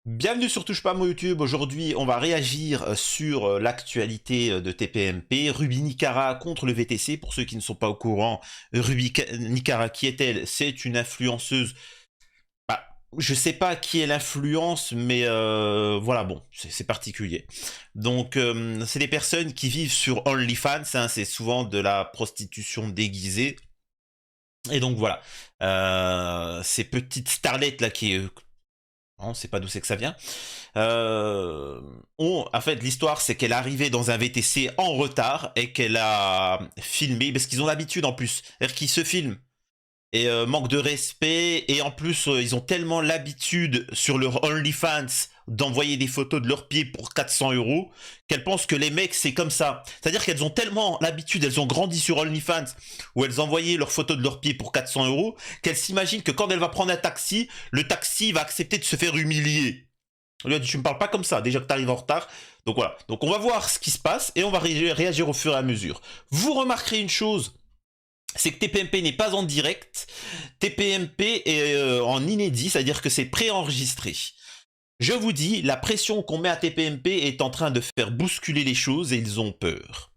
Bienvenue sur Touche pas à mon YouTube. Aujourd'hui, on va réagir sur l'actualité de TPMP. Ruby Nicara contre le VTC. Pour ceux qui ne sont pas au courant, Ruby Nicara, qui est-elle? C'est une influenceuse. Bah, je sais pas qui est l'influence, mais voilà, bon, c'est particulier. Donc, c'est des personnes qui vivent sur OnlyFans. Hein, c'est souvent de la prostitution déguisée. Et donc voilà, ces petites starlettes là qui on sait pas d'où c'est que ça vient. En fait, l'histoire, c'est qu'elle est arrivée dans un VTC en retard et qu'elle a filmé, parce qu'ils ont l'habitude en plus, c'est-à-dire qu'ils se filment et manque de respect, et en plus, ils ont tellement l'habitude sur leur OnlyFans d'envoyer des photos de leurs pieds pour 400 € qu'elles pensent que les mecs, c'est comme ça. C'est-à-dire qu'elles ont tellement l'habitude, elles ont grandi sur OnlyFans, où elles envoyaient leurs photos de leurs pieds pour 400 €, qu'elles s'imaginent que quand elle va prendre un taxi, le taxi va accepter de se faire humilier. On lui a dit, tu me parles pas comme ça, déjà que tu arrives en retard. Donc voilà. Donc on va voir ce qui se passe, et on va réagir au fur et à mesure. Vous remarquerez une chose, c'est que TPMP n'est pas en direct, TPMP est en inédit, c'est-à-dire que c'est préenregistré. Je vous dis, la pression qu'on met à TPMP est en train de faire bousculer les choses et ils ont peur.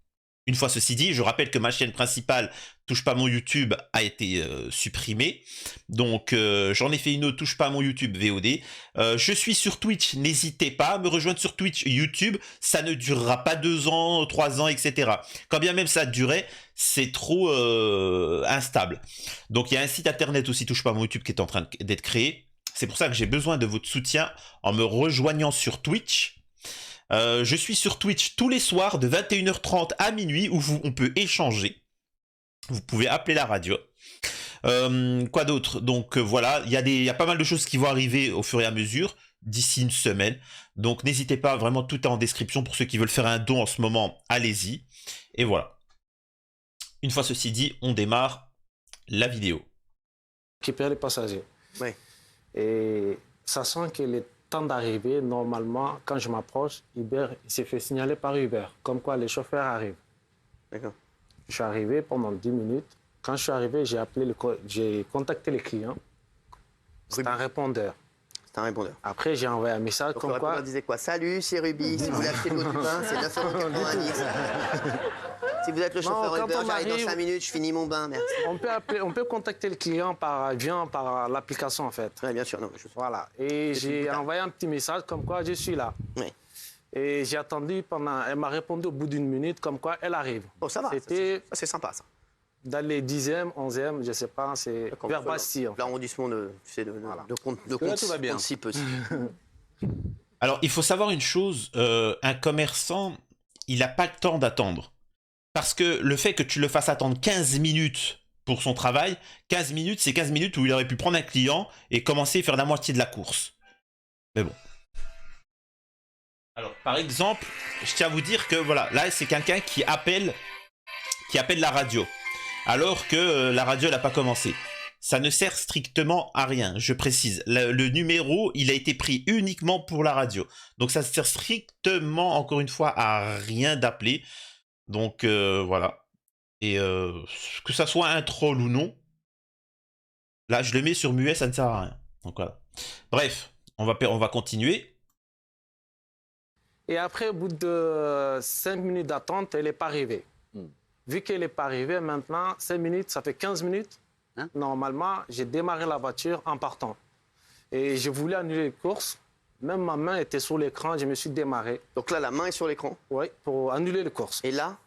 Une fois ceci dit, je rappelle que ma chaîne principale, Touche pas à mon YouTube, a été supprimée. Donc j'en ai fait une autre, Touche pas à mon YouTube VOD. Je suis sur Twitch, n'hésitez pas à me rejoindre sur Twitch, YouTube. Ça ne durera pas 2 ans, 3 ans, etc. Quand bien même ça durait, c'est trop instable. Donc il y a un site internet aussi, Touche pas à mon YouTube, qui est en train d'être créé. C'est pour ça que j'ai besoin de votre soutien en me rejoignant sur Twitch. Je suis sur Twitch tous les soirs de 21h30 à minuit où on peut échanger. Vous pouvez appeler la radio. Quoi d'autre? Donc voilà, il y a pas mal de choses qui vont arriver au fur et à mesure d'ici une semaine. Donc n'hésitez pas, vraiment tout est en description pour ceux qui veulent faire un don en ce moment, allez-y. Et voilà. Une fois ceci dit, on démarre la vidéo. Récupérer les passagers. Oui. Et sachant que le temps d'arriver, normalement, quand je m'approche, Uber, il s'est fait signaler par Uber, comme quoi les chauffeurs arrivent. D'accord. Je suis arrivé pendant 10 minutes. Quand je suis arrivé, j'ai contacté les clients. C'est un répondeur. C'est un répondeur. Après, j'ai envoyé un message Donc comme le répondeur quoi... disait quoi? Salut, c'est Ruby. Si vous voulez acheter de l'eau du bain, c'est 9,90 €. Si vous êtes le chauffeur quand Uber, on j'arrive dans arrive- 5 minutes, je finis mon bain, merci. On peut contacter le client par l'application, en fait. Oui, bien sûr. Non, Voilà. Et C'est j'ai tout. envoyé un petit message comme quoi je suis là. Oui. Et j'ai attendu pendant... Elle m'a répondu au bout d'une minute comme quoi elle arrive. Bon, ça va. C'était C'est sympa, ça. dans les 10e, 11e, je ne sais pas, c'est vers Bastille. En fait. L'arrondissement de, tu sais, Voilà. de tout va bien. si peu. Alors, il faut savoir une chose, un commerçant, il n'a pas le temps d'attendre. Parce que le fait que tu le fasses attendre 15 minutes pour son travail, 15 minutes, c'est 15 minutes où il aurait pu prendre un client et commencer à faire la moitié de la course. Mais bon. Alors, par exemple, je tiens à vous dire que, voilà, là, c'est quelqu'un qui appelle la radio. Alors que la radio n'a pas commencé. Ça ne sert strictement à rien, je précise. Le numéro, il a été pris uniquement pour la radio. Donc ça ne sert strictement, encore une fois, à rien d'appeler. Donc voilà. Et que ça soit un troll ou non, là je le mets sur muet, ça ne sert à rien. Donc voilà. Bref, on va continuer. Et après, au bout de 5 minutes d'attente, elle n'est pas arrivée. Vu qu'elle n'est pas arrivée, maintenant, 5 minutes, ça fait 15 minutes. Hein? Normalement, j'ai démarré la voiture en partant. Et je voulais annuler les courses. Même ma main était sur l'écran, je me suis démarré. Donc là, la main est sur l'écran. Oui, pour annuler les courses. Et là,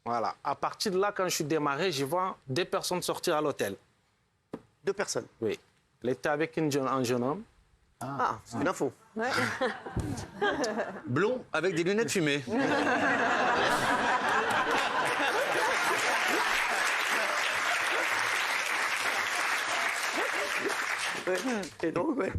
Voilà. À partir de là, quand je suis démarré, je vois 2 personnes sortir à l'hôtel. 2 personnes. Oui. Elle était avec un jeune homme. Ah, c'est une info. Blond avec des lunettes fumées. Ouais. Et donc, ouais.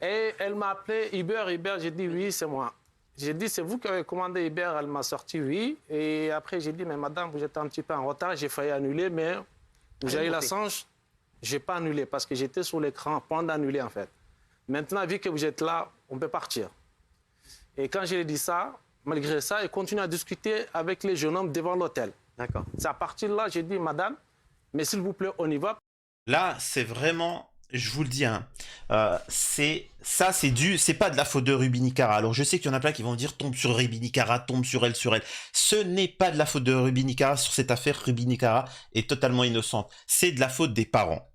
Et elle m'a appelé Uber, j'ai dit oui, c'est moi. J'ai dit, c'est vous qui avez commandé Uber, elle m'a sorti oui. Et après, j'ai dit, mais madame, vous êtes un petit peu en retard, j'ai failli annuler, mais vous avez la chance, je n'ai pas annulé parce que j'étais sur l'écran, point d'annuler en fait. Maintenant, vu que vous êtes là, on peut partir. Et quand je lui ai dit ça, malgré ça, elle continue à discuter avec les jeunes hommes devant l'hôtel. D'accord. C'est à partir de là, j'ai dit, madame, mais s'il vous plaît, on y va. Là, c'est vraiment, je vous le dis, hein, c'est pas de la faute de Ruby Cara. Alors je sais qu'il y en a plein qui vont dire tombe sur Ruby Cara, tombe sur elle. Ce n'est pas de la faute de Ruby Cara sur cette affaire. Ruby Cara est totalement innocente. C'est de la faute des parents.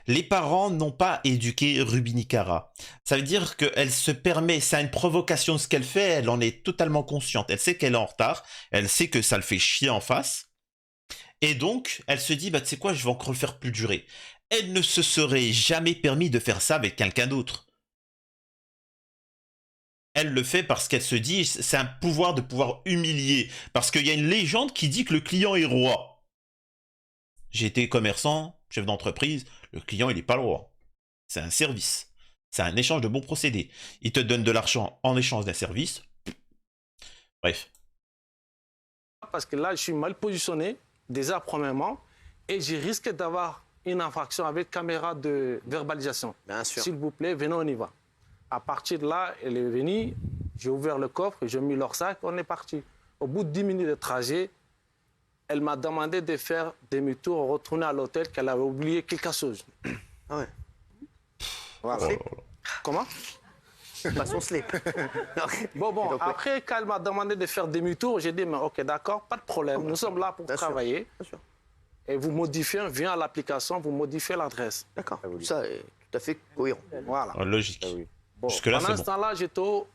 Les parents n'ont pas éduqué Ruby Cara. Ça veut dire qu'elle se permet, c'est une provocation de ce qu'elle fait, elle en est totalement consciente. Elle sait qu'elle est en retard, elle sait que ça le fait chier en face. Et donc, elle se dit, bah tu sais quoi, je vais encore le faire plus durer. Elle ne se serait jamais permis de faire ça avec quelqu'un d'autre. Elle le fait parce qu'elle se dit, c'est un pouvoir de pouvoir humilier. Parce qu'il y a une légende qui dit que le client est roi. J'ai été commerçant, chef d'entreprise, le client il n'est pas le roi. C'est un service. C'est un échange de bons procédés. Il te donne de l'argent en échange d'un service. Bref. Parce que là, je suis mal positionné, déjà premièrement, et j'ai risqué d'avoir une infraction avec caméra de verbalisation. Bien sûr. S'il vous plaît, venez, on y va. À partir de là, elle est venue, j'ai ouvert le coffre, j'ai mis leur sac, on est parti. Au bout de 10 minutes de trajet, elle m'a demandé de faire demi-tour, retourner à l'hôtel, qu'elle avait oublié quelque chose. Ah ouais. Voilà. Comment? Pas son slip. Bon, Donc, après, quand elle m'a demandé de faire demi-tour, j'ai dit, mais ok, d'accord, pas de problème, nous sommes là pour Bien sûr. travailler. Bien sûr. Et vous modifiez, vient à l'application, vous modifiez l'adresse. D'accord. Ça est tout à fait cohérent. Voilà. Logique. Bon, Jusque-là, pendant c'est ce bon. temps-là,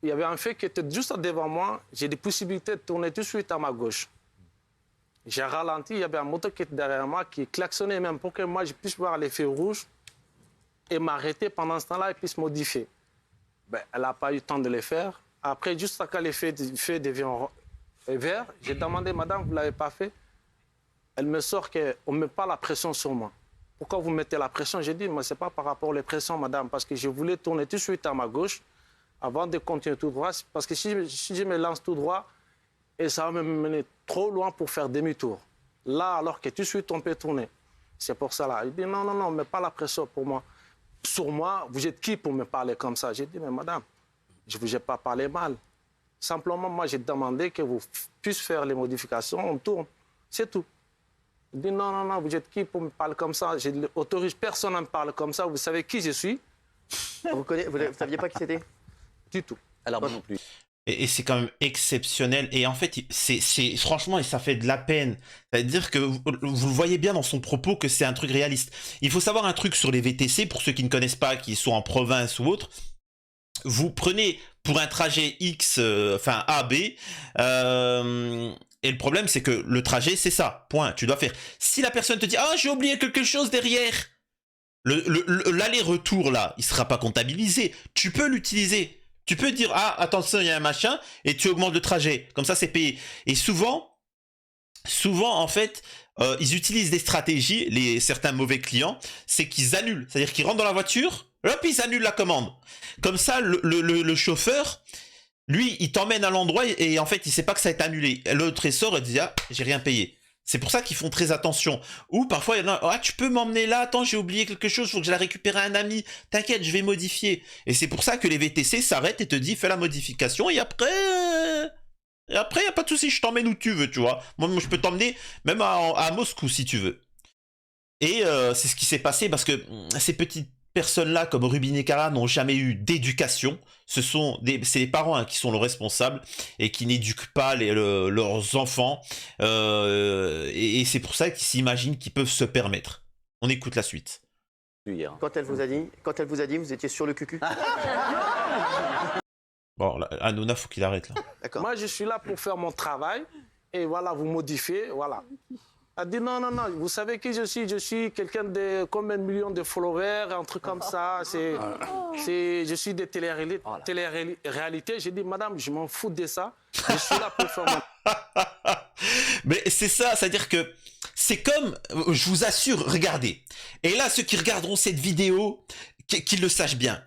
il y avait un fait qui était juste devant moi. J'ai des possibilités de tourner tout de suite à ma gauche. J'ai ralenti, il y avait un moto qui était derrière moi qui klaxonnait même pour que moi je puisse voir les feux rouges et m'arrêter pendant ce temps-là et puisse modifier. Ben, elle n'a pas eu le temps de le faire. Après, juste quand les feux deviennent verts, j'ai demandé, madame, vous ne l'avez pas fait? Elle me sort qu'on ne met pas la pression sur moi. Pourquoi vous mettez la pression? J'ai dit, mais ce n'est pas par rapport aux pressions, madame, parce que je voulais tourner tout de suite à ma gauche avant de continuer tout droit. Parce que si je me lance tout droit, et ça va me mener trop loin pour faire demi-tour. Là, alors que tout de suite, on peut tourner. C'est pour ça là. Il dit, non, non, non, mais pas la pression pour moi. Sur moi, vous êtes qui pour me parler comme ça? J'ai dit, mais madame, je ne vous ai pas parlé mal. Simplement, moi, j'ai demandé que vous puissiez faire les modifications, on tourne. C'est tout. Il dit, non, non, non, vous êtes qui pour me parler comme ça? Je n'autorise personne à me parler comme ça. Vous savez qui je suis? Vous ne saviez pas qui c'était? Du tout. Alors, moi non plus. Et c'est quand même exceptionnel. Et en fait, c'est franchement, et ça fait de la peine. C'est-à-dire que vous le voyez bien dans son propos que c'est un truc réaliste. Il faut savoir un truc sur les VTC, pour ceux qui ne connaissent pas, qui sont en province ou autre. Vous prenez pour un trajet X, enfin A, B, et le problème, c'est que le trajet, c'est ça. Point. Tu dois faire. Si la personne te dit, ah, j'ai oublié quelque chose derrière, l'aller-retour, là, il sera pas comptabilisé. Tu peux l'utiliser. Tu peux dire, ah, attention, il y a un machin, et tu augmentes le trajet. Comme ça, c'est payé. Et souvent, en fait, ils utilisent des stratégies, certains mauvais clients, c'est qu'ils annulent. C'est-à-dire qu'ils rentrent dans la voiture, hop, ils annulent la commande. Comme ça, le chauffeur, lui, il t'emmène à l'endroit, et en fait, il sait pas que ça a été annulé. L'autre, il sort et dit, ah, j'ai rien payé. C'est pour ça qu'ils font très attention. Ou parfois, il y en a, ah, tu peux m'emmener là, attends, j'ai oublié quelque chose, faut que je la récupère à un ami. T'inquiète, je vais modifier. Et c'est pour ça que les VTC s'arrêtent et te disent, fais la modification, et après, il n'y a pas de souci, je t'emmène où tu veux, tu vois. Moi, je peux t'emmener même à Moscou, si tu veux. Et c'est ce qui s'est passé, parce que ces petites personnes-là, comme Ruby Cara, n'ont jamais eu d'éducation. C'est les parents hein, qui sont le responsable et qui n'éduquent pas leurs enfants. Et c'est pour ça qu'ils s'imaginent qu'ils peuvent se permettre. On écoute la suite. Hier. Quand elle vous a dit, vous étiez sur le cucu. Bon, là, Hanouna, faut qu'il arrête là. D'accord. Moi, je suis là pour faire mon travail. Et voilà, vous modifiez, voilà. Elle dit non, non, non, vous savez qui je suis quelqu'un de combien de millions de followers, un truc comme ça. Je suis des télé-réalités. J'ai dit, madame, je m'en fous de ça. Je suis là pour faire mon... Mais c'est ça, c'est-à-dire que c'est comme, je vous assure, regardez. Et là, ceux qui regarderont cette vidéo, qu'ils le sachent bien.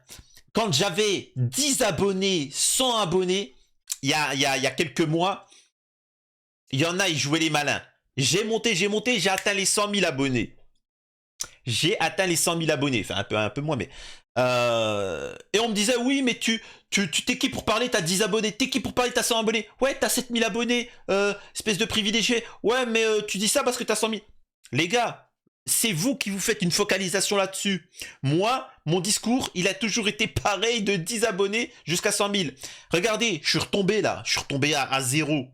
Quand j'avais 10 abonnés, 100 abonnés, il y a quelques mois, il y en a, ils jouaient les malins. J'ai monté, j'ai atteint les 100 000 abonnés. J'ai atteint les 100 000 abonnés, enfin un peu moins, mais... Et on me disait, oui, mais tu t'es qui pour parler, t'as 10 abonnés, t'es qui pour parler, t'as 100 abonnés, ouais, t'as 7 000 abonnés, espèce de privilégié, ouais, mais tu dis ça parce que t'as 100 000. Les gars, c'est vous qui vous faites une focalisation là-dessus. Moi, mon discours, il a toujours été pareil de 10 abonnés jusqu'à 100 000. Regardez, je suis retombé là, je suis retombé à 0.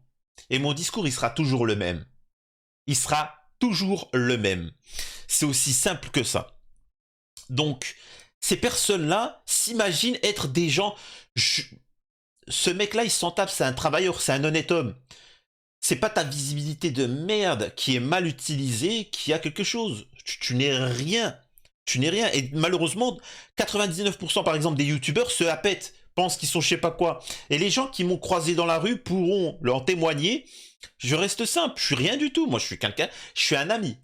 Et mon discours, il sera toujours le même. Il sera toujours le même. C'est aussi simple que ça. Donc, ces personnes-là s'imaginent être des gens... Ce mec-là, il s'en tape, c'est un travailleur, c'est un honnête homme. C'est pas ta visibilité de merde qui est mal utilisée qui a quelque chose. Tu n'es rien. Tu n'es rien. Et malheureusement, 99% par exemple des youtubeurs se la pètent, pensent qu'ils sont je sais pas quoi. Et les gens qui m'ont croisé dans la rue pourront leur témoigner. Je reste simple, je suis rien du tout. Moi, je suis quelqu'un, je suis un ami.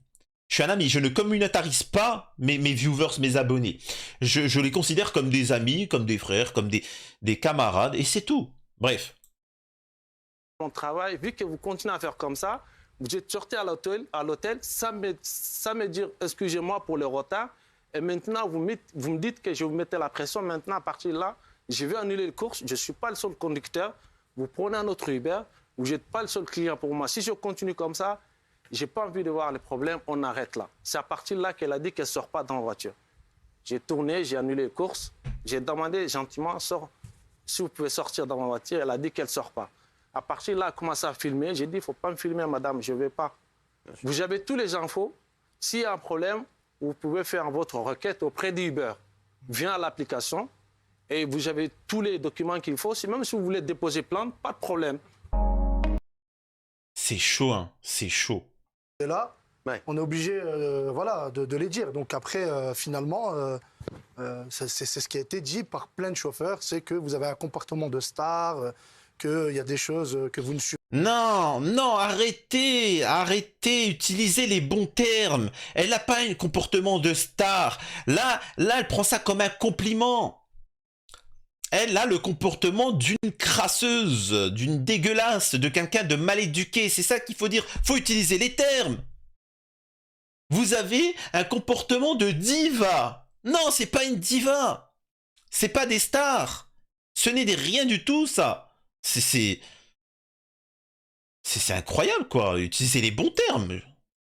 Je suis un ami, je ne communautarise pas mes viewers, mes abonnés. Je les considère comme des amis, comme des frères, comme des camarades, et c'est tout. Bref. Mon travail, vu que vous continuez à faire comme ça, vous êtes sorti à l'hôtel sans me dire excusez-moi pour le retard. Et maintenant, vous me dites que je vous mettais la pression. Maintenant, à partir de là, je vais annuler les courses. Je ne suis pas le seul conducteur. Vous prenez un autre Uber. Vous n'êtes pas le seul client pour moi. Si je continue comme ça, je n'ai pas envie de voir les problèmes. On arrête là. C'est à partir de là qu'elle a dit qu'elle ne sort pas dans la voiture. J'ai tourné, j'ai annulé les courses. J'ai demandé gentiment, si vous pouvez sortir dans ma voiture. Elle a dit qu'elle ne sort pas. À partir de là, elle a commencé à filmer. J'ai dit, il ne faut pas me filmer, madame, je ne vais pas. Vous avez tous les infos. S'il y a un problème, vous pouvez faire votre requête auprès d'Uber. Viens à l'application et vous avez tous les documents qu'il faut. Même si vous voulez déposer plainte, pas de problème. C'est chaud, hein, c'est chaud. Et là, Ouais. on est obligé voilà, de les dire. Donc après, finalement, c'est ce qui a été dit par plein de chauffeurs, c'est que vous avez un comportement de star, qu'il y a des choses que vous ne suivez Non, non, arrêtez, arrêtez, utilisez les bons termes. Elle n'a pas un comportement de star. Là, elle prend ça comme un compliment. Elle a le comportement d'une crasseuse, d'une dégueulasse, de quelqu'un de mal éduqué. C'est ça qu'il faut dire. Faut utiliser les termes. Vous avez un comportement de diva. Non, c'est pas une diva. C'est pas des stars. Ce n'est des rien du tout, ça. C'est incroyable, quoi. Utilisez les bons termes.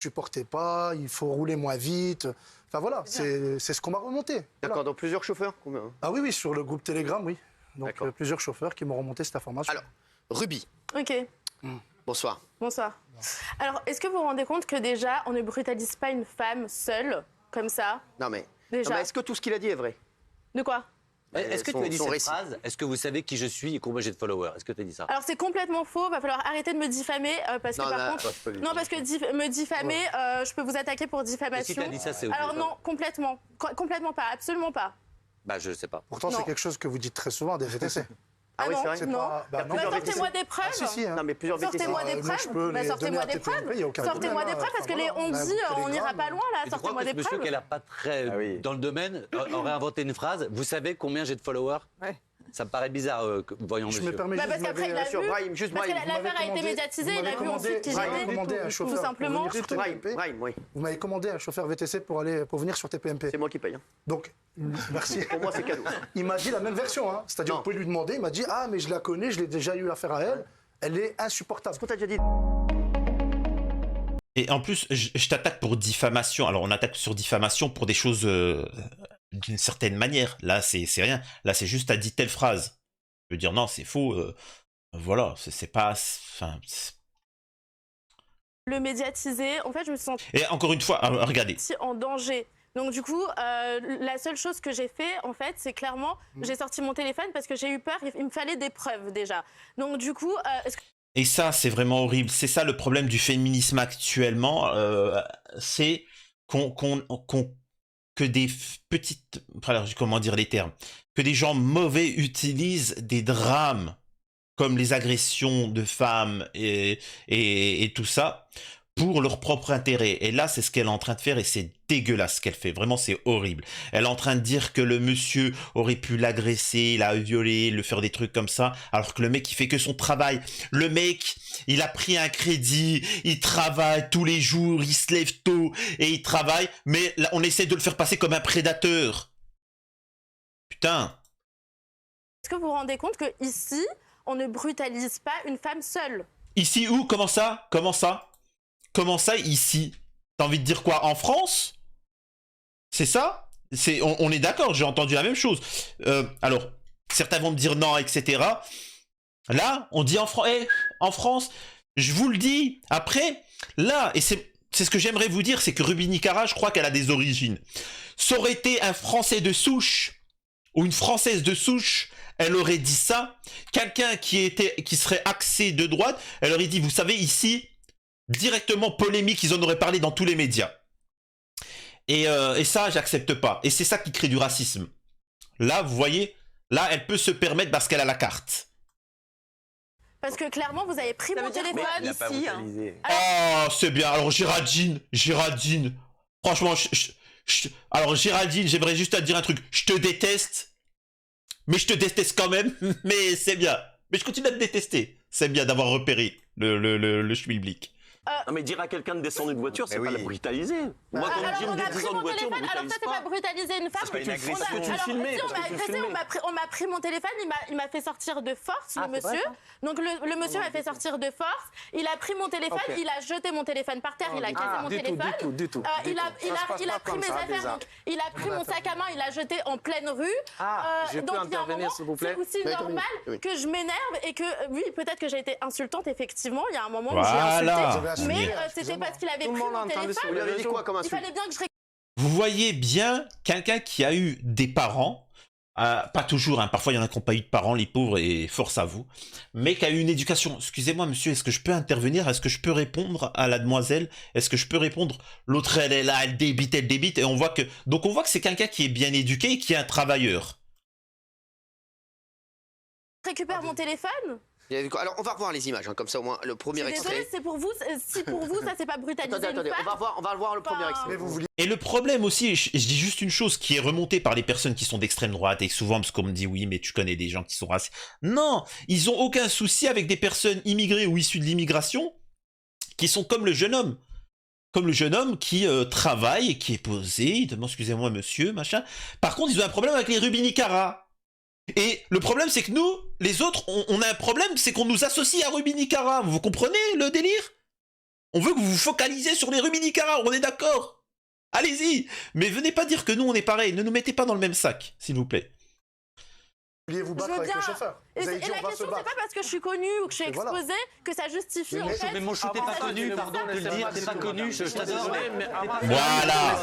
supportez pas, il faut rouler moins vite. Enfin voilà, c'est ce qu'on m'a remonté. Voilà. D'accord, donc plusieurs chauffeurs combien? Ah oui, oui, sur le groupe Telegram, oui. Donc D'accord. plusieurs chauffeurs qui m'ont remonté cette information. Alors, Ruby, Ok, bonsoir. bonsoir. Alors, est-ce que vous vous rendez compte que déjà, on ne brutalise pas une femme seule, comme ça? Non mais, Déjà. non, mais est-ce que tout ce qu'il a dit est vrai? De quoi? Est-ce que son- tu as dit son cette récit. phrase? Est-ce que vous savez qui je suis et combien j'ai de followers? Est-ce que tu as dit ça? Alors, c'est complètement faux. Va falloir arrêter de me diffamer parce que Non, par non, contre... ouais, je peux lui Non, dire. parce que me diffamer, je peux vous attaquer pour Et si diffamation. tu as dit ça, c'est Alors non, complètement. Complètement pas, absolument pas. Bah, je sais pas. Pourtant, Non. c'est quelque chose que vous dites très souvent des VTC. Ah oui, non, c'est vrai. C'est non. pas- bah, non. Bah, plusieurs sortez-moi des preuves. Ah, si, si, hein. Non mais plusieurs VTC. Sortez-moi des moi, je preuves. peux Bah, les sortez-moi donner à des TPMP, preuves. y a aucun Sortez-moi problème, des preuves parce que enfin, les voilà, on on a un dit groupe on n'ira Telegram. pas loin là. Et tu crois Sortez-moi que ce des monsieur preuves. qu'elle a pas très Ah oui. dans le domaine aurait inventé une phrase? Vous savez combien j'ai de followers? Ouais. Ça me paraît bizarre, voyons Je monsieur. me permets Bah, juste, parce vous qu'après, m'avez- il a Sur vu. Brahim, juste Parce que Brahim. l'affaire a été médiatisée, il a vu ensuite qui vous m'avez j'étais. commandé un Tout chauffeur simplement. pour venir sur Brahim, TPMP. Brahim, oui. Vous m'avez commandé un chauffeur VTC pour venir sur TPMP. C'est moi qui paye. Hein. Donc, merci. Pour moi, c'est cadeau. Il m'a dit la même version, hein. C'est-à-dire, Non. vous pouvez lui demander, il m'a dit, ah, mais je la connais, je l'ai déjà eu affaire à elle, elle est insupportable. Est-ce qu'on t'a déjà dit? Et en plus, je t'attaque pour diffamation. Alors, on attaque sur diffamation pour des choses d'une certaine manière. Là, c'est rien. Là, c'est juste, t'as dit telle phrase. Je veux dire, non, c'est faux. Voilà, c'est pas... Enfin, Le médiatiser, en fait, je me sens et encore une fois, regardez. en danger. Donc du coup, la seule chose que j'ai fait, en fait, c'est clairement, j'ai sorti mon téléphone parce que j'ai eu peur, il me fallait des preuves déjà. Donc du coup, est-ce que Et ça, c'est vraiment horrible. C'est ça le problème du féminisme actuellement. C'est que des petites... Alors, comment dire les termes? Que des gens mauvais utilisent des drames comme les agressions de femmes et tout ça pour leur propre intérêt. Et là, c'est ce qu'elle est en train de faire et c'est dégueulasse ce qu'elle fait. Vraiment, c'est horrible. Elle est en train de dire que le monsieur aurait pu l'agresser, la violer, le faire des trucs comme ça, alors que le mec, il fait que son travail. Le mec, il a pris un crédit, il travaille tous les jours, il se lève tôt et il travaille, mais là, on essaie de le faire passer comme un prédateur. Putain. vous vous rendez compte que ici, on ne brutalise pas une femme seule? Ici où? Comment ça? Comment ça? Comment ça ici? T'as envie de dire quoi? En France? C'est ça? On est d'accord, j'ai entendu la même chose. Alors, certains vont me dire non, etc. Là, on dit en France, je vous le dis, après, là, et c'est ce que j'aimerais vous dire, c'est que Ruby Nicara, je crois qu'elle a des origines. Ça aurait été un Français de souche, ou une Française de souche, elle aurait dit ça. Quelqu'un qui serait axé de droite, elle aurait dit, vous savez, ici, directement polémique, ils en auraient parlé dans tous les médias. Et ça, j'accepte pas. Et c'est ça qui crée du racisme. Là, vous voyez, là, elle peut se permettre parce qu'elle a la carte. Parce que clairement, vous avez pris mon téléphone ici. Oh, c'est bien. Alors, Géraldine. Franchement, alors, Géraldine, j'aimerais juste te dire un truc. Je te déteste. Mais je te déteste quand même. Mais c'est bien. Mais je continue à te détester. C'est bien d'avoir repéré le schmilblick. Non mais dire à quelqu'un de descendre une voiture, c'est pas la brutaliser. Moi quand alors, Jim on a pris descend mon une voiture, téléphone. Alors ça, c'est pas brutaliser une femme. Parce que tu le filmais. Si, on m'a agressé, on m'a pris mon téléphone, il m'a fait sortir de force, le monsieur. Donc le monsieur m'a fait sortir de force. Il a pris mon téléphone, il a jeté mon téléphone par terre, il a cassé mon téléphone. Du tout. Il a pris mes affaires, donc il a pris mon sac à main, il l'a jeté en pleine rue. Je peux intervenir, s'il vous plaît? C'est aussi normal que je m'énerve et que, oui, peut-être que j'ai été insultante, effectivement. Il y a un moment où Voilà. j'ai insulté. Mais c'était parce qu'il avait pris mon téléphone. Vous lui avez dit quoi comme Il insulte? fallait bien que je... Vous voyez bien quelqu'un qui a eu des parents, pas toujours, hein, parfois il y en a qui n'ont pas eu de parents, les pauvres, et force à vous, mais qui a eu une éducation. Excusez-moi monsieur, est-ce que je peux intervenir? Est-ce que je peux répondre à la demoiselle? Est-ce que je peux répondre? L'autre elle est là, elle débite, et on voit que... Donc on voit que c'est quelqu'un qui est bien éduqué et qui est un travailleur. récupère mon téléphone. Alors, on va revoir les images, hein, comme ça au moins le premier extrait. Désolée, c'est pour vous. Si pour vous, ça c'est pas brutaliser Attendez, une femme. on va voir le premier extrait. Et le problème aussi, je dis juste une chose qui est remontée par les personnes qui sont d'extrême droite, et souvent parce qu'on me dit oui, mais tu connais des gens qui sont racistes. Non, ils ont aucun souci avec des personnes immigrées ou issues de l'immigration qui sont comme le jeune homme. Comme le jeune homme qui travaille et qui est posé, il demande excusez-moi monsieur, machin. Par contre, ils ont un problème avec les Ruby Nicara. Et le problème, c'est que nous, les autres, on a un problème, c'est qu'on nous associe à Ruby Nicara. Vous comprenez le délire? On veut que vous vous focalisez sur les Ruby Nicara, on est d'accord? Allez-y. Mais venez pas dire que nous, on est pareil. Ne nous mettez pas dans le même sac, s'il vous plaît. Vouliez vous battre avec le chauffeur. Et la question, c'est pas parce que je suis connue ou que je suis exposée que ça justifie en fait. Mais mon chou, t'es pas connu, pardon de le dire, t'es pas connu, je t'adore. Voilà.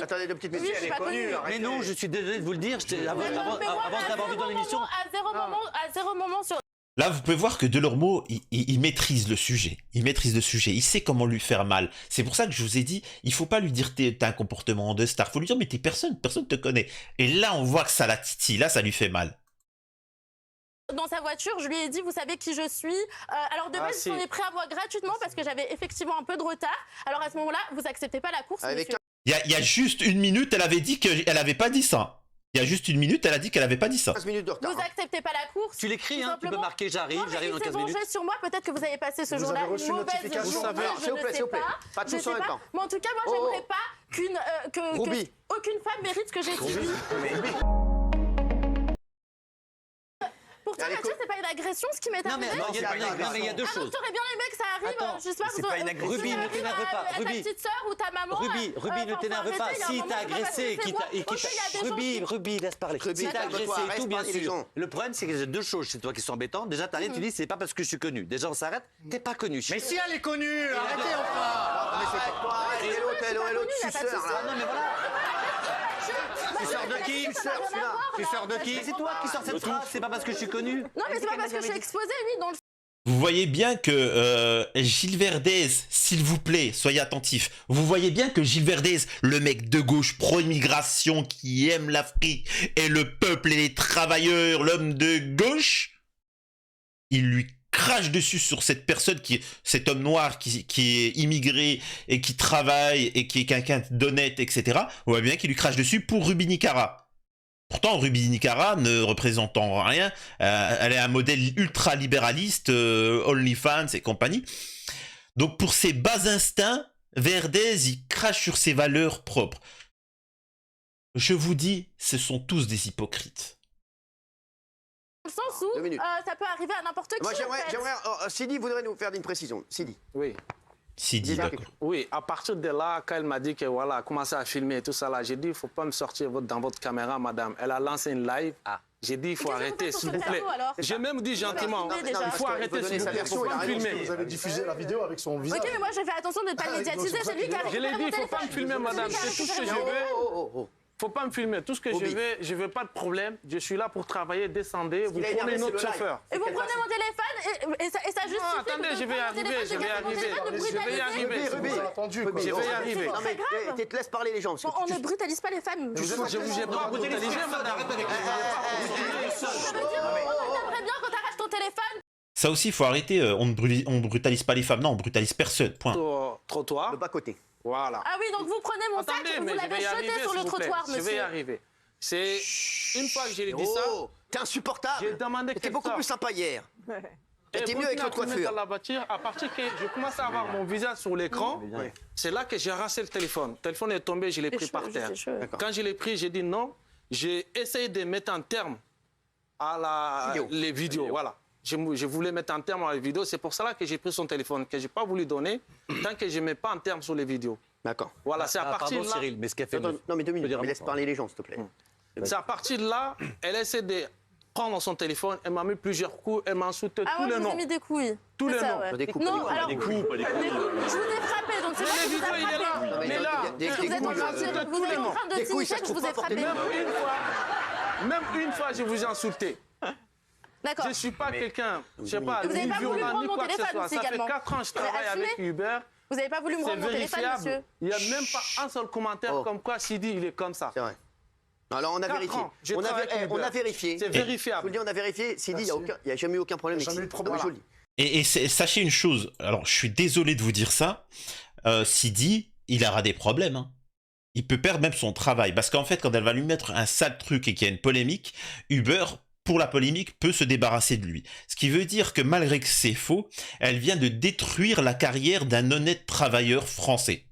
Attendez, le petit Oui, je suis pas connue. Mais non, je suis désolé de vous le dire, avant de t'avoir vu dans l'émission. À zéro moment sur... Là, vous pouvez voir que Delormeau, il maîtrise le sujet. Il maîtrise le sujet. Il sait comment lui faire mal. C'est pour ça que je vous ai dit, il faut pas lui dire t'as un comportement de star. Faut lui dire mais t'es personne te connaît. Et là, on voit que ça la titille. Là, ça lui fait mal. Dans sa voiture, je lui ai dit, vous savez qui je suis. Alors de base, on est prêt à voir gratuitement parce que j'avais effectivement un peu de retard. Alors à ce moment-là, vous acceptez pas la course, monsieur. Il y a juste une minute, elle avait dit qu'elle avait pas dit ça. Il y a juste une minute, elle a dit qu'elle avait pas dit ça. 15 minutes de retard. Vous acceptez pas la course. Tu l'écris, hein, tu peux marquer j'arrive dans 15 minutes. Sur moi, peut-être que vous avez passé ce jour-là une mauvaise journée, s'il vous plaît. Pas tous en même temps. Mais en tout cas, moi, j'aimerais pas qu'aucune femme mérite ce que j'ai subi. Pourtant, Mathieu, c'est pas une agression ce qui m'est arrivé. Non, mais il y a deux choses. T'aurais bien aimé que ça arrive. Je sais pas, c'est pas une agression. Ruby, ne t'énerve pas. Ta petite sœur ou ta maman. Ruby, ne t'énerve pas. Si t'as agressé Ruby, laisse parler. Si t'as agressé et tout, bien sûr. Le problème, c'est que j'ai deux choses chez toi qui sont embêtantes. Déjà, t'arrives, tu dis, c'est pas parce que je suis connu. Déjà, on s'arrête. T'es pas connu. Mais si elle est connue, arrêtez enfin. Et l'autre suceur, là. Non, mais voilà. Tu sors de qui? Tu sors de qui? C'est toi qui sors cette phrase. C'est pas parce que je suis connu. Non, mais c'est pas parce que je suis exposée, oui, dans le... Vous voyez bien que Gilles Verdez, s'il vous plaît, soyez attentifs. Vous voyez bien que Gilles Verdez, le mec de gauche pro-immigration qui aime l'Afrique et le peuple et les travailleurs, l'homme de gauche, il lui crache dessus sur cette personne, cet homme noir qui est immigré et qui travaille et qui est quelqu'un d'honnête, etc. On voit bien qu'il lui crache dessus pour Ruby Nicara. Pourtant, Ruby Nicara, ne représentant rien, elle est un modèle ultra-libéraliste, OnlyFans et compagnie. Donc, pour ses bas instincts, Verdez, il crache sur ses valeurs propres. Je vous dis, ce sont tous des hypocrites. Dans le sens où ça peut arriver à n'importe qui. Moi, j'aimerais Sidi voudrait nous faire une précision. Sidi. Oui. Sidi, d'accord. Oui, à partir de là, quand elle m'a dit que voilà, commencez à filmer et tout ça là, j'ai dit, il ne faut pas me sortir dans votre caméra, madame. Elle a lancé une live. J'ai dit, il faut arrêter, s'il vous plaît. J'ai même dit gentiment, il faut arrêter, s'il vous plaît, il ne faut pas me filmer. Vous avez diffusé la vidéo avec son visage. Ok, mais moi, je fais attention de ne pas le médiatiser. C'est lui qui a Je l'ai dit, il ne faut pas me filmer, madame. C'est tout ce que je veux. Faut pas me filmer. Tout ce que je veux pas de problème. Je suis là pour travailler, descendez. Vous prenez notre chauffeur. Et vous prenez mon téléphone et ça justifie. Non, attendez, je vais y arriver. Je vais y arriver. Je vais y arriver. Non, mais te laisse parler les gens. On ne brutalise pas les femmes. Je vous ai pas brutalisé, madame. Ça veut dire on t'aimerait bien quand t'arraches ton téléphone. Ça aussi, il faut arrêter. On ne brutalise pas les femmes. Non, on brutalise personne. Point. Trottoir. Le bas-côté. Voilà. Ah oui, donc vous prenez mon sac, vous l'avez jeté sur le trottoir, monsieur. Je vais y arriver. C'est une fois que j'ai dit ça. T'es insupportable. J'ai demandé T'es beaucoup plus sympa hier. T'es mieux avec le coiffure. Dans la voiture, à partir que je commence à avoir mon visage sur l'écran, c'est là que j'ai ramassé le téléphone. Le téléphone est tombé, je l'ai pris par terre. Quand je l'ai pris, j'ai dit non. J'ai essayé de mettre un terme à les vidéos. Voilà. Je voulais mettre un terme à les vidéos. C'est pour cela que j'ai pris son téléphone, que je n'ai pas voulu donner, tant que je ne mets pas un terme sur les vidéos. D'accord. Voilà, c'est à partir de là. Cyril, mais ce qu'elle fait. Non, mais 2 minutes, mais laisse parler les gens, s'il te plaît. C'est à partir de là, elle essaie de prendre son téléphone, elle m'a mis plusieurs coups, elle m'a insulté tous les noms. Ah, moi, mis des couilles. Tous les noms. Des coups, non, alors, Des coups, pas des coups. je vous ai frappé, donc c'est pas que je vous ai frappé. Mais là, Vous êtes en train de signifier que je vous ai frappé. Même une fois, je vous ai insulté. D'accord. Je ne suis pas quelqu'un, je ne sais pas, Vous n'avez ni pas voulu violent, prendre ni mon quoi que ce téléphone, soit. Ça fait également. 4 ans que je travaille avec Uber. Vous n'avez pas voulu me C'est rendre mon téléphone, monsieur. vérifiable. Il n'y a même pas un seul commentaire comme quoi Sidi, il est comme ça. C'est vrai. Alors on a vérifié. On a vérifié. C'est Je vérifiable. vous le dis, on a vérifié. Sidi, il n'y a jamais eu aucun problème. Il n'y a jamais eu de problème. Non, mais je le dis. Et sachez une chose. Alors, je suis désolé de vous dire ça. Sidi, il aura des problèmes. Hein. Il peut perdre même son travail. Parce qu'en fait, quand elle va lui mettre un sale truc et qu'il y a une polémique, Uber, pour la polémique, peut se débarrasser de lui. Ce qui veut dire que malgré que c'est faux, elle vient de détruire la carrière d'un honnête travailleur français.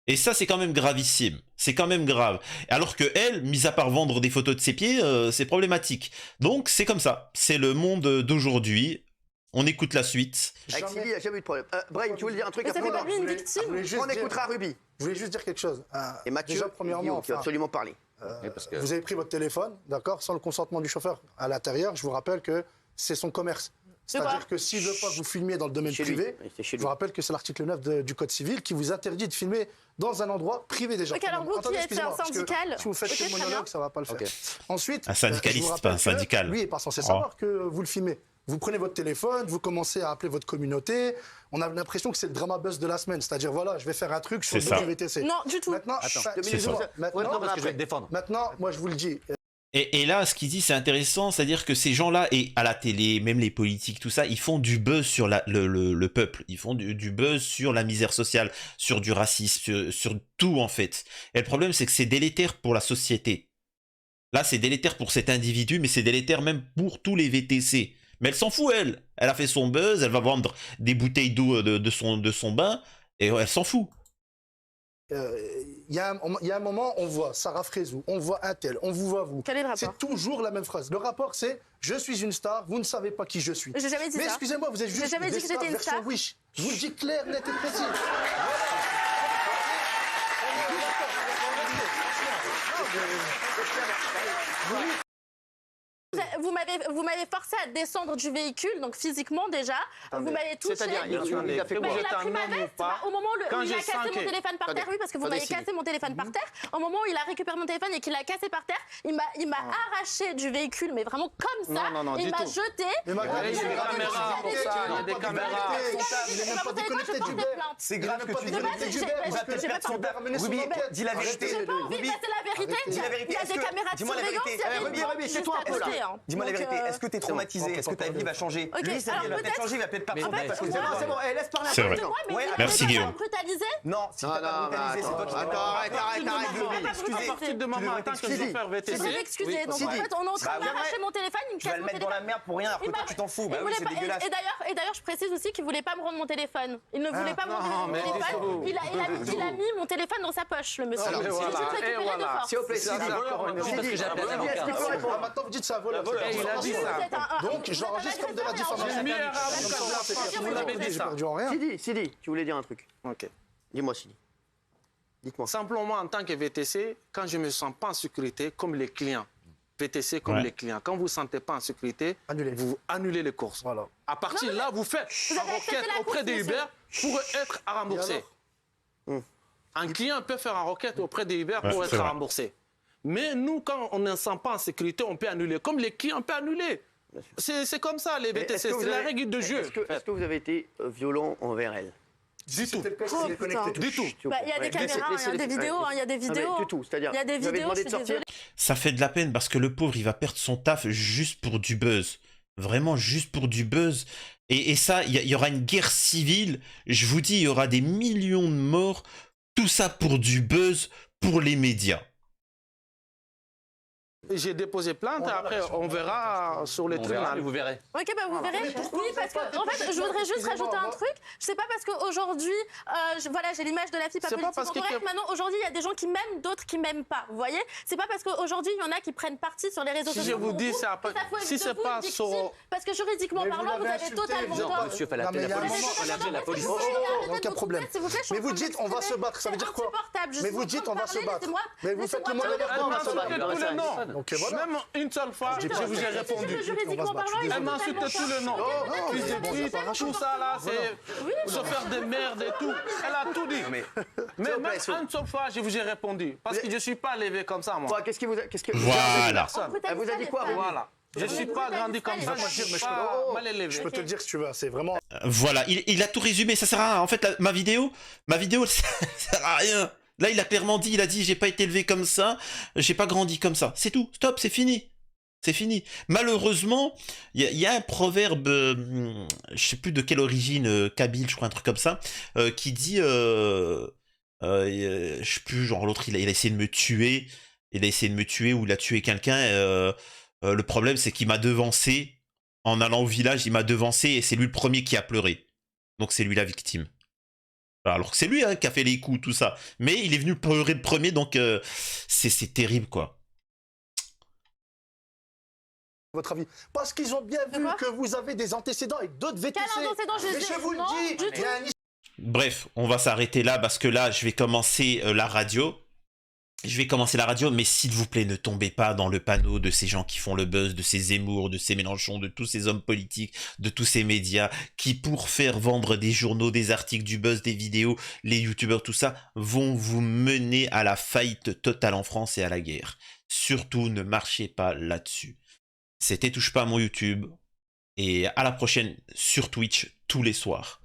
Et ça, c'est quand même gravissime. C'est quand même grave. Alors que elle, mis à part vendre des photos de ses pieds, c'est problématique. Donc, c'est comme ça. C'est le monde d'aujourd'hui. On écoute la suite. Avec Sidi, il n'y a jamais eu de problème. Brain, tu voulais dire un truc Mais ça après fait pas lui une victime. On écoutera Ruby. Je voulais juste dire quelque chose. Et Mathieu, déjà, premièrement, qui va absolument parler. vous avez pris votre téléphone, d'accord, sans le consentement du chauffeur à l'intérieur. Je vous rappelle que c'est son commerce. C'est-à-dire que s'il ne veut pas que vous filmiez dans le domaine privé, je vous rappelle que c'est l'article 9 du Code civil qui vous interdit de filmer dans un endroit privé déjà. Ok, alors vous qui êtes un syndical. Si vous faites le monologue, ça ne va pas le faire. Ensuite, un syndicaliste, pas un syndical. Lui n'est pas censé savoir que vous le filmez. Vous prenez votre téléphone, vous commencez à appeler votre communauté. On a l'impression que c'est le drama buzz de la semaine. C'est-à-dire, voilà, je vais faire un truc sur le VTC. Non, du tout. Maintenant, maintenant, moi, je vous le dis. Et là, ce qu'il dit, c'est intéressant, c'est-à-dire que ces gens-là, et à la télé, même les politiques, tout ça, ils font du buzz sur le peuple, ils font du buzz sur la misère sociale, sur du racisme, sur tout en fait. Et le problème, c'est que c'est délétère pour la société. Là, c'est délétère pour cet individu, mais c'est délétère même pour tous les VTC. Mais elle s'en fout, elle. Elle a fait son buzz, elle va vendre des bouteilles d'eau de son bain, et elle s'en fout. Il y a un moment, on voit Sarah Frézou, on voit un tel, on vous voit vous. Quel est le rapport? C'est toujours la même phrase. Le rapport, c'est « Je suis une star, vous ne savez pas qui je suis ». J'ai jamais dit Mais ça. excusez-moi, vous êtes juste J'ai jamais dit que j'étais une star. Wish. Je vous le dis clair, net et précis. Vous m'avez forcé à descendre du véhicule, donc physiquement déjà. Vous m'avez touché. C'est-à-dire, il a fait quoi? Il a pris ma veste. Au moment où il a cassé mon téléphone par terre, oui, parce que vous m'avez cassé mon téléphone par terre. Au moment où il a récupéré mon téléphone et qu'il l'a cassé par terre, il m'a arraché du véhicule, mais vraiment comme ça. Il m'a jeté. Il y a des caméras pour ça, il y a des caméras. Il n'est même pas déconnecté du web. C'est grave que tu déconnectes du web. Il va peut-être perdre son permis. Ruby, dis la vérité. J'ai pas envie de passer la vérité. Dis la vérité. Il y a des caméras de surveillance. Ruby, c'est toi un peu là. Dis-moi la vérité. Est-ce que t'es traumatisé? Est-ce que ta vie va changer? Lui, sa vie va peut-être changer, il va peut-être perdre son permis. C'est bon, laisse parler. C'est vrai. Merci, Guillaume. Non, si t'as pas brutalisé, c'est toi qui t'es pas Arrête, À partir de moment, en tant que chauffeur VTC. Je vais m'excuser. Donc en fait, on est en train de m'arracher mon téléphone, il me Tu vas casse le mon mettre dans la téléphone. merde pour rien, alors que toi tu t'en fous. Bah oui, c'est dégueulasse. Et d'ailleurs, je précise aussi qu'il voulait pas me rendre mon téléphone. Il ne voulait pas me rendre mon mais téléphone. Il a mis mon téléphone dans sa poche, le monsieur. Voilà. J'ai juste récupéré de force. S'il vous plaît, Sidi. Juste parce que j'ai appelé un avocat. Maintenant, vous dites ça. voleur. Et il a dit ça. Donc, je l'enregistre comme de la diffamation. Vous l'avez dit J'ai ça. perdu en rien. Sidi, tu voulais dire un truc. Ok. Dis-moi, Sidi. Dites-moi. Simplement, en tant que VTC, quand je ne me sens pas en sécurité, comme les clients, VTC comme les clients, quand vous ne vous sentez pas en sécurité, vous annulez les courses. Voilà. À partir de là, vous faites une requête auprès des Uber pour être remboursé. Un client peut faire une requête auprès des Uber pour être remboursé. Mais nous, quand on ne se sent pas en sécurité, on peut annuler. Comme les clients peuvent annuler. C'est comme ça, les VTC. C'est la règle de jeu. Est-ce que vous avez été violent envers elle? Du tout. Du tout. Il y a des caméras, il y a des vidéos, il y a des vidéos. Du tout, c'est-à-dire, Il y a des vous avez vidéos, demandé je de suis sortir. désolée. Ça fait de la peine parce que le pauvre, il va perdre son taf juste pour du buzz. Vraiment juste pour du buzz. Et ça, il y aura une guerre civile. Je vous dis, il y aura des millions de morts. Tout ça pour du buzz, pour les médias. J'ai déposé plainte, après on verra sur les tribunaux. Vous verrez. Ok, bah vous verrez. Oui, parce que en fait, je voudrais juste rajouter un truc. Je sais pas parce qu'aujourd'hui, voilà, j'ai l'image de la fille pas politiquement correcte. Maintenant, aujourd'hui, il y a des gens qui m'aiment, d'autres qui m'aiment pas. Vous voyez? C'est pas parce qu'aujourd'hui, il y en a qui prennent parti sur les réseaux sociaux. Si je vous dis, si c'est pas sur... Parce que juridiquement parlant, vous avez totalement tort. Monsieur, fallait appeler la police. Aucun problème. Mais vous dites, on va se battre. Ça veut dire quoi? Mais vous dites, on va se battre. Mais vous faites le mot on va se battre. Donc, voilà. Même une seule fois, je vous ai répondu. Elle m'insulte tous les noms. Fils de pute, tout ça là, c'est se faire des merdes et tout. Elle a tout dit. Mais même une seule fois, je vous ai répondu. Parce que je ne suis pas levé comme ça, moi. Qu'est-ce que Voilà. Elle vous a dit quoi? Voilà. Je ne suis pas grandi comme ça, je suis pas mal élevé. Je peux te le dire si tu veux, c'est vraiment... Voilà, il a tout résumé, ça sert à rien. En fait, ma vidéo, ça sert à rien. Là, il a clairement dit, j'ai pas été élevé comme ça, j'ai pas grandi comme ça. C'est tout, stop, c'est fini. C'est fini. Malheureusement, il y a un proverbe, je sais plus de quelle origine, kabyle, je crois, un truc comme ça, qui dit, je sais plus, genre l'autre, il a essayé de me tuer, ou il a tué quelqu'un, le problème, c'est qu'il m'a devancé, en allant au village, il m'a devancé, et c'est lui le premier qui a pleuré. Donc c'est lui la victime. Alors que c'est lui qui a fait les coups, tout ça. Mais il est venu pleurer le premier, donc c'est terrible, quoi. Votre avis. Parce qu'ils ont bien vu que vous avez des antécédents avec d'autres VTC. Quel antécédent, je vous le dis. Il y a un... Bref, on va s'arrêter là, parce que là, je vais commencer la radio. Mais s'il vous plaît, ne tombez pas dans le panneau de ces gens qui font le buzz, de ces Zemmour, de ces Mélenchon, de tous ces hommes politiques, de tous ces médias, qui pour faire vendre des journaux, des articles, du buzz, des vidéos, les youtubeurs, tout ça, vont vous mener à la faillite totale en France et à la guerre. Surtout, ne marchez pas là-dessus. C'était Touche pas à mon YouTube, et à la prochaine sur Twitch tous les soirs.